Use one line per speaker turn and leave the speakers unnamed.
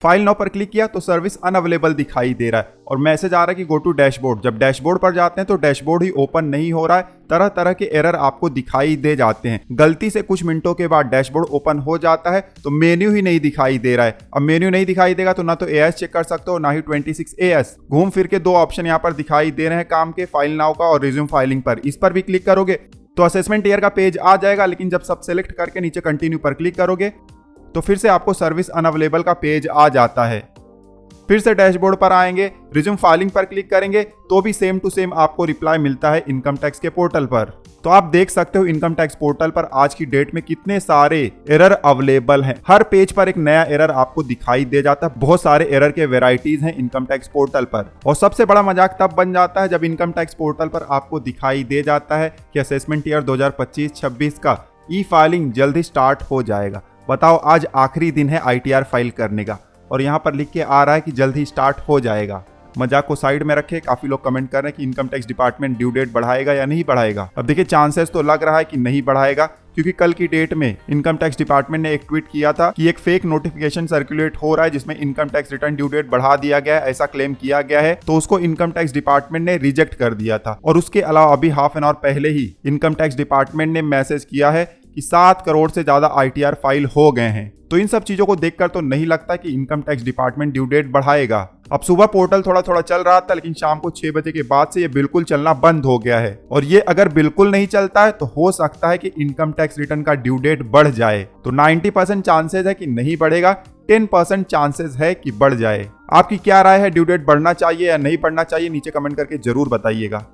File now पर click किया तो सर्विस अनअवेलेबल दिखाई दे रहा है और मैसेज आ रहा है कि गो टू डैशबोर्ड। जब डैशबोर्ड पर जाते हैं तो डैशबोर्ड ही ओपन नहीं हो रहा है, तरह तरह के एरर आपको दिखाई दे जाते हैं। गलती से कुछ मिनटों के बाद डैशबोर्ड ओपन हो जाता है तो मेन्यू ही नहीं दिखाई दे रहा है। अब मेन्यू नहीं दिखाई देगा तो ना तो एएस चेक कर सकते हो ना ही 26 एएस। घूम फिर के दो ऑप्शन यहाँ पर दिखाई दे रहे हैं काम के, फाइल नाउ का और रिज्यूम फाइलिंग पर। इस पर भी क्लिक करोगे तो असेसमेंट ईयर का पेज आ जाएगा, लेकिन जब सब सेलेक्ट करके नीचे कंटिन्यू पर क्लिक करोगे तो फिर से आपको सर्विस अनअवेलेबल का पेज आ जाता है। फिर से डैशबोर्ड पर आएंगे, रिज्यूम फाइलिंग पर क्लिक करेंगे तो भी सेम टू सेम आपको रिप्लाई मिलता है इनकम टैक्स के पोर्टल पर। तो आप देख सकते हो इनकम टैक्स पोर्टल पर आज की डेट में कितने सारे एरर अवेलेबल हैं। हर पेज पर एक नया एरर आपको दिखाई दे जाता है। बहुत सारे एरर के वेराइटीज हैं इनकम टैक्स पोर्टल पर। और सबसे बड़ा मजाक तब बन जाता है जब इनकम टैक्स पोर्टल पर आपको दिखाई दे जाता है कि असेसमेंट ईयर 2025-26 का ई फाइलिंग जल्द ही स्टार्ट हो जाएगा। बताओ, आज आखिरी दिन है ITR फाइल करने का और यहाँ पर लिख के आ रहा है कि जल्द ही स्टार्ट हो जाएगा। मजाक को साइड में रखे, काफी लोग कमेंट कर रहे हैं कि income tax department due date बढ़ाएगा या नहीं बढ़ाएगा। अब देखिए, चांसेस तो लग रहा है कि नहीं बढ़ाएगा, क्योंकि कल की डेट में इनकम टैक्स डिपार्टमेंट ने एक ट्वीट किया था कि एक फेक नोटिफिकेशन सर्कुलेट हो रहा है जिसमें income tax return due date बढ़ा दिया गया है, ऐसा क्लेम किया गया है। तो उसको इनकम टैक्स डिपार्टमेंट ने रिजेक्ट कर दिया था। और उसके अलावा अभी हाफ एन आवर पहले ही इनकम टैक्स डिपार्टमेंट ने मैसेज किया है कि 7 करोड़ से ज्यादा ITR फाइल हो गए हैं। तो इन सब चीजों को देखकर तो नहीं लगता कि income tax department due date बढ़ाएगा। अब सुबह पोर्टल थोड़ा थोड़ा चल रहा था, लेकिन शाम को 6 बजे के बाद से ये बिल्कुल चलना बंद हो गया है। और ये अगर बिल्कुल नहीं चलता है तो हो सकता है कि इनकम टैक्स रिटर्न का ड्यू डेट बढ़ जाए। तो 90% चांसेस है कि नहीं बढ़ेगा, 10% चांसेस है कि बढ़ जाए। आपकी क्या राय है, ड्यू डेट बढ़ना चाहिए या नहीं बढ़ना चाहिए? नीचे कमेंट करके जरूर बताइएगा।